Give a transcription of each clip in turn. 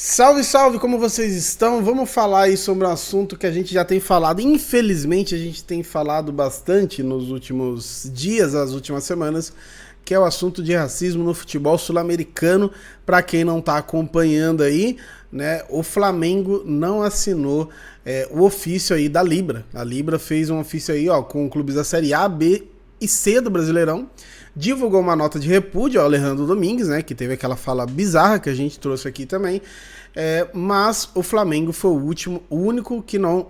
Salve, salve, como vocês estão? Vamos falar aí sobre um assunto que a gente já tem falado. Infelizmente, a gente tem falado bastante nos últimos dias, as últimas semanas, que é o assunto de racismo no futebol sul-americano. Para quem não está acompanhando aí, né, o Flamengo não assinou o ofício aí da Libra. A Libra fez um ofício aí, ó, com clubes da Série A, B e C do Brasileirão. Divulgou uma nota de repúdio ao Alejandro Domingues, né, que teve aquela fala bizarra que a gente trouxe aqui também, mas o Flamengo foi o único que não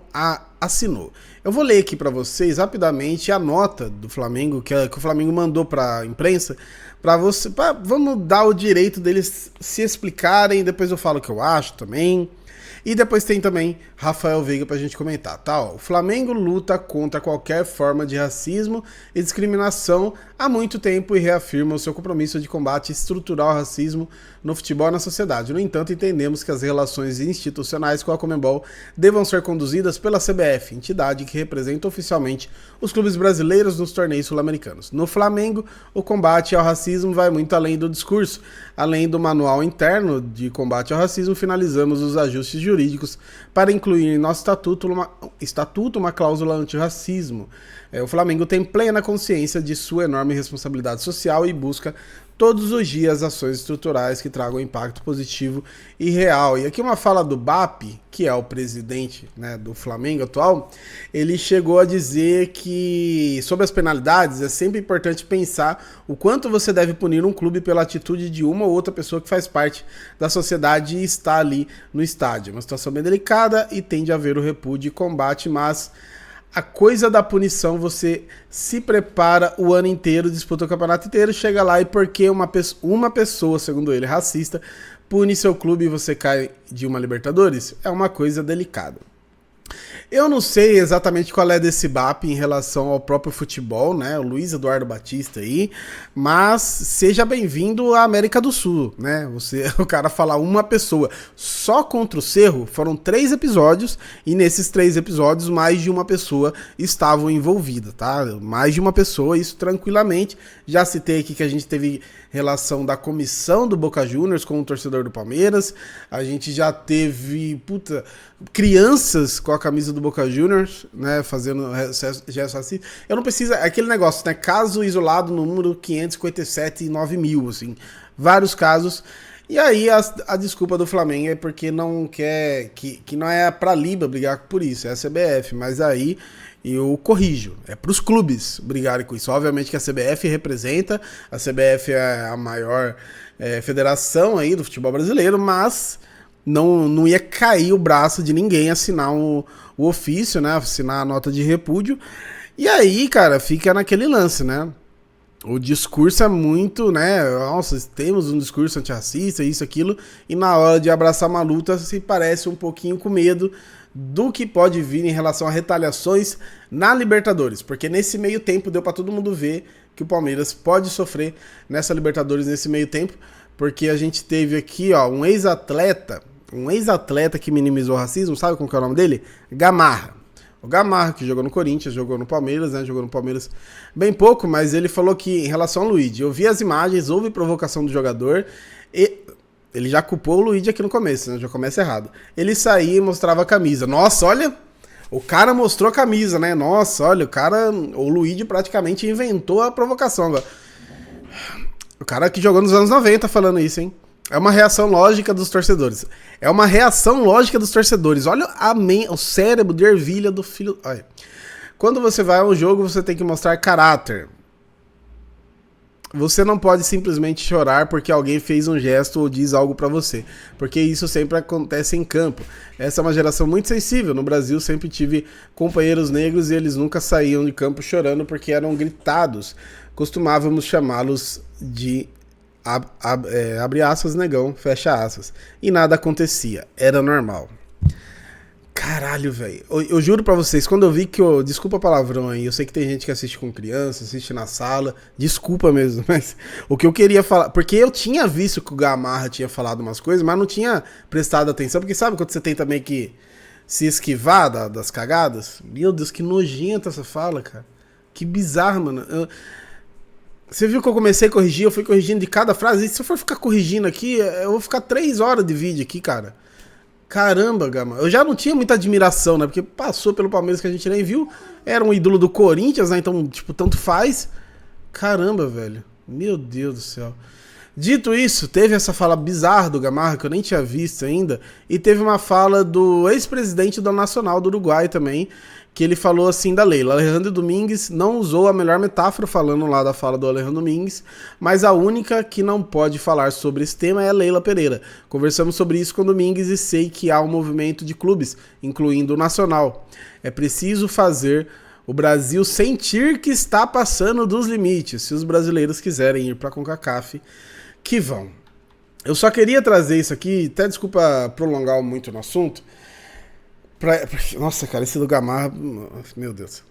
assinou. Eu vou ler aqui para vocês rapidamente a nota do Flamengo, que o Flamengo mandou para a imprensa, vamos dar o direito deles se explicarem, depois eu falo o que eu acho também. E depois tem também Rafael Veiga pra gente comentar, tá? Ó, o Flamengo luta contra qualquer forma de racismo e discriminação há muito tempo e reafirma o seu compromisso de combate estrutural ao racismo no futebol e na sociedade. No entanto, entendemos que as relações institucionais com a Conmebol devam ser conduzidas pela CBF, entidade que representa oficialmente os clubes brasileiros nos torneios sul-americanos. No Flamengo, o combate ao racismo vai muito além do discurso. Além do manual interno de combate ao racismo, finalizamos os ajustes jurídicos para incluir em nosso estatuto uma cláusula antirracismo. O Flamengo tem plena consciência de sua enorme responsabilidade social e busca todos os dias ações estruturais que tragam impacto positivo e real. E aqui uma fala do BAP, que é o presidente, né, do Flamengo atual, ele chegou a dizer que sobre as penalidades é sempre importante pensar o quanto você deve punir um clube pela atitude de uma ou outra pessoa que faz parte da sociedade e está ali no estádio. Uma situação bem delicada e tende a haver o repúdio e combate, mas a coisa da punição, você se prepara o ano inteiro, disputa o campeonato inteiro, chega lá e porque uma pessoa, segundo ele, racista, pune seu clube e você cai de uma Libertadores, é uma coisa delicada. Eu não sei exatamente qual é desse BAP em relação ao próprio futebol, né? O Luiz Eduardo Batista aí, mas seja bem-vindo à América do Sul, né? O cara falar uma pessoa. Só contra o Cerro foram 3 episódios e nesses 3 episódios mais de uma pessoa estava envolvida, tá? Mais de uma pessoa, isso tranquilamente. Já citei aqui que a gente teve relação da comissão do Boca Juniors com o torcedor do Palmeiras. A gente já teve, crianças com a camisa do Boca Juniors, né, fazendo gesto racista. Eu não preciso, é aquele negócio, né, caso isolado no número 557 e 9.000, assim, vários casos. E aí a desculpa do Flamengo é porque não quer, que não é pra Libra brigar por isso, é a CBF, mas aí eu corrijo, é pros clubes brigarem com isso. Obviamente que a CBF representa, a CBF é a maior federação aí do futebol brasileiro, mas não ia cair o braço de ninguém assinar o ofício, né, assinar a nota de repúdio. E aí, cara, fica naquele lance, né? O discurso é muito, né? Nossa, temos um discurso antirracista, isso, aquilo, e na hora de abraçar uma luta se parece um pouquinho com medo do que pode vir em relação a retaliações na Libertadores, porque nesse meio tempo deu pra todo mundo ver que o Palmeiras pode sofrer nessa Libertadores nesse meio tempo, porque a gente teve aqui, ó, um ex-atleta que minimizou o racismo, sabe qual que é o nome dele? Gamarra. O Gamarra, que jogou no Corinthians, jogou no Palmeiras, né? Jogou no Palmeiras bem pouco, mas ele falou que, em relação ao Luigi, eu vi as imagens, houve provocação do jogador, e ele já culpou o Luigi aqui no começo, né? Já começa errado. Ele saía e mostrava a camisa. Nossa, olha, o cara mostrou a camisa, né? Nossa, olha, o Luigi praticamente inventou a provocação agora. O cara que jogou nos anos 90 falando isso, hein? É uma reação lógica dos torcedores. É uma reação lógica dos torcedores. Olha o cérebro de ervilha do filho. Olha. Quando você vai a um jogo, você tem que mostrar caráter. Você não pode simplesmente chorar porque alguém fez um gesto ou diz algo pra você. Porque isso sempre acontece em campo. Essa é uma geração muito sensível. No Brasil sempre tive companheiros negros e eles nunca saíam de campo chorando porque eram gritados. Costumávamos chamá-los de abre aspas, negão, fecha aspas. E nada acontecia, era normal. Caralho, velho. Eu juro pra vocês, quando eu vi que desculpa palavrão aí, eu sei que tem gente que assiste com criança, assiste na sala, desculpa mesmo, mas o que eu queria falar, porque eu tinha visto que o Gamarra tinha falado umas coisas, mas não tinha prestado atenção, porque sabe quando você tem também que se esquivar das cagadas? Meu Deus, que nojenta essa fala, cara. Que bizarro, mano. Você viu que eu comecei a corrigir, eu fui corrigindo de cada frase. E se eu for ficar corrigindo aqui, eu vou ficar 3 horas de vídeo aqui, cara. Caramba, Gama. Eu já não tinha muita admiração, né? Porque passou pelo Palmeiras que a gente nem viu. Era um ídolo do Corinthians, né? Então, tipo, tanto faz. Caramba, velho. Meu Deus do céu. Dito isso, teve essa fala bizarra do Gamarra, que eu nem tinha visto ainda. E teve uma fala do ex-presidente do Nacional do Uruguai também, que ele falou assim da Leila. Alejandro Domingues não usou a melhor metáfora falando lá da fala do Alejandro Domingues, mas a única que não pode falar sobre esse tema é a Leila Pereira. Conversamos sobre isso com Domingues e sei que há um movimento de clubes, incluindo o Nacional. É preciso fazer o Brasil sentir que está passando dos limites. Se os brasileiros quiserem ir para a CONCACAF, que vão. Eu só queria trazer isso aqui, até desculpa prolongar muito no assunto. Nossa, cara, esse do Gamarra, meu Deus.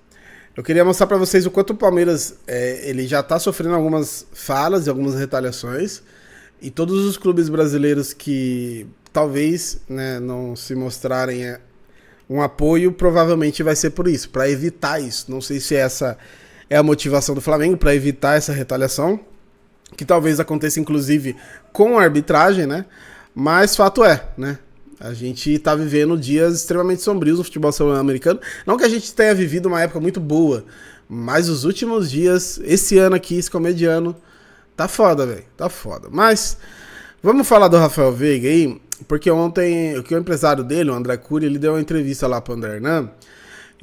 Eu queria mostrar pra vocês o quanto o Palmeiras ele já tá sofrendo algumas falas e algumas retaliações. E todos os clubes brasileiros que talvez, né, não se mostrarem um apoio, provavelmente vai ser por isso, pra evitar isso. Não sei se essa é a motivação do Flamengo, pra evitar essa retaliação, que talvez aconteça inclusive com a arbitragem, né? Mas fato é, né? A gente tá vivendo dias extremamente sombrios no futebol sul-americano. Não que a gente tenha vivido uma época muito boa, mas os últimos dias, esse ano aqui, esse começo de ano, tá foda, velho. Tá foda. Mas vamos falar do Rafael Veiga aí, porque ontem o empresário dele, o André Cury, ele deu uma entrevista lá pro André Hernan,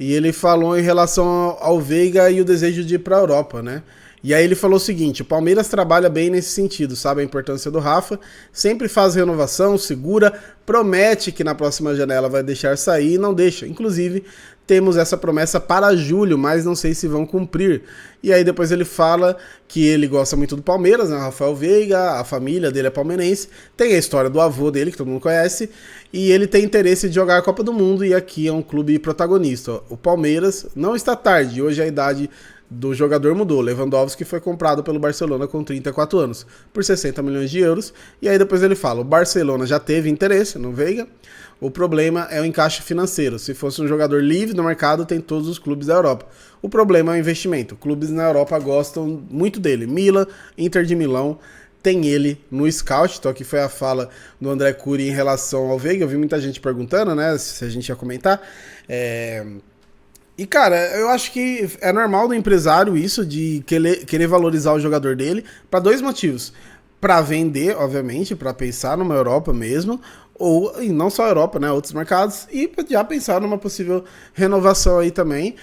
e ele falou em relação ao Veiga e o desejo de ir pra Europa, né? E aí ele falou o seguinte: o Palmeiras trabalha bem nesse sentido, sabe a importância do Rafa, sempre faz renovação, segura, promete que na próxima janela vai deixar sair e não deixa. Inclusive, temos essa promessa para julho, mas não sei se vão cumprir. E aí depois ele fala que ele gosta muito do Palmeiras, né? O Rafael Veiga, a família dele é palmeirense, tem a história do avô dele, que todo mundo conhece, e ele tem interesse de jogar a Copa do Mundo, e aqui é um clube protagonista. O Palmeiras não está tarde, hoje a idade do jogador mudou. Lewandowski foi comprado pelo Barcelona com 34 anos, por 60 milhões de euros. E aí depois ele fala, o Barcelona já teve interesse no Veiga, o problema é o encaixe financeiro. Se fosse um jogador livre no mercado, tem todos os clubes da Europa. O problema é o investimento. Clubes na Europa gostam muito dele. Milan, Inter de Milão, tem ele no scout. Então aqui foi a fala do André Cury em relação ao Veiga. Eu vi muita gente perguntando, né, se a gente ia comentar. E, cara, eu acho que é normal do empresário isso, de querer valorizar o jogador dele, para 2 motivos. Para vender, obviamente, para pensar numa Europa mesmo, e não só a Europa, né, outros mercados, e já pensar numa possível renovação aí também.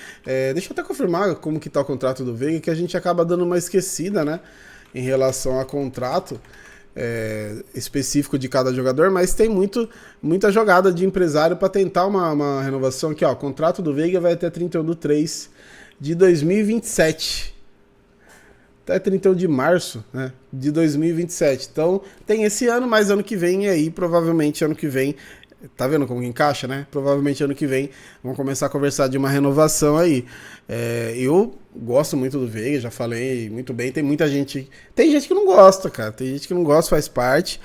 Deixa eu até confirmar como que tá o contrato do Veiga, que a gente acaba dando uma esquecida, né, em relação a contrato específico de cada jogador, mas tem muita jogada de empresário para tentar uma renovação aqui, ó. O contrato do Veiga vai até 31/3 de 2027. Até 31 de março, né, de 2027. Então tem esse ano, mas ano que vem, e aí provavelmente ano que vem, tá vendo como encaixa, né? Provavelmente ano que vem vamos começar a conversar de uma renovação aí. Eu gosto muito do Veiga, já falei muito bem. Tem gente que não gosta, cara. Tem gente que não gosta, faz parte.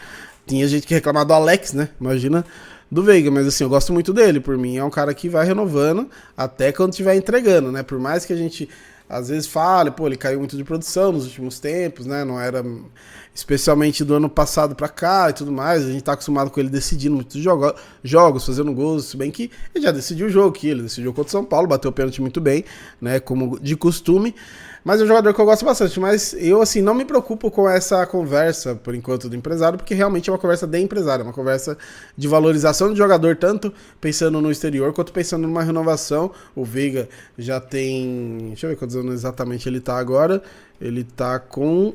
Tinha gente que reclamava do Alex, né? Imagina do Veiga, mas assim, eu gosto muito dele. Por mim, é um cara que vai renovando até quando estiver entregando, né? Por mais que a gente às vezes fale, pô, ele caiu muito de produção nos últimos tempos, né? Não era, especialmente do ano passado pra cá e tudo mais. A gente tá acostumado com ele decidindo muitos jogos, fazendo gols, se bem que ele já decidiu o jogo aqui. Ele decidiu contra o São Paulo, bateu o pênalti muito bem, né? Como de costume. Mas é um jogador que eu gosto bastante. Mas eu, assim, não me preocupo com essa conversa, por enquanto, do empresário, porque realmente é uma conversa de empresário, é uma conversa de valorização do jogador, tanto pensando no exterior, quanto pensando numa renovação. O Veiga já tem... Deixa eu ver quantos anos exatamente ele tá agora. Ele tá com...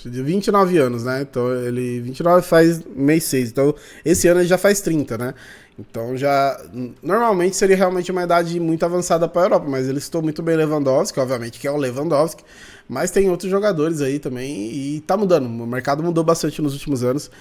29 anos, né? Então, ele... 29 faz mês 6. Então, esse ano ele já faz 30, né? Então já, normalmente seria realmente uma idade muito avançada para a Europa, mas ele citou muito bem Lewandowski, obviamente que é o Lewandowski, mas tem outros jogadores aí também e tá mudando, o mercado mudou bastante nos últimos anos,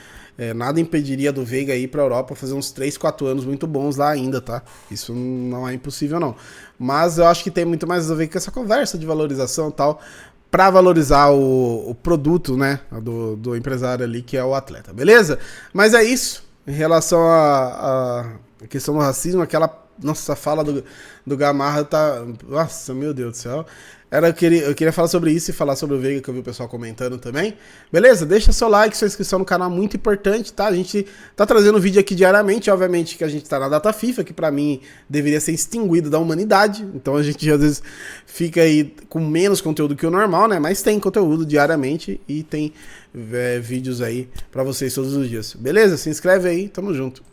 nada impediria do Veiga ir para a Europa fazer uns 3, 4 anos muito bons lá ainda, tá? Isso não é impossível não, mas eu acho que tem muito mais a ver com essa conversa de valorização e tal, para valorizar o produto, né, do empresário ali que é o atleta, beleza? Mas é isso. Em relação à questão do racismo, aquela Nossa, a fala do Gamarra tá... Nossa, meu Deus do céu. Eu queria falar sobre isso e falar sobre o Veiga, que eu vi o pessoal comentando também. Beleza? Deixa seu like, sua inscrição no canal, muito importante, tá? A gente tá trazendo vídeo aqui diariamente, obviamente que a gente tá na data FIFA, que pra mim deveria ser extinguido da humanidade. Então a gente às vezes fica aí com menos conteúdo que o normal, né? Mas tem conteúdo diariamente e tem vídeos aí pra vocês todos os dias. Beleza? Se inscreve aí, tamo junto.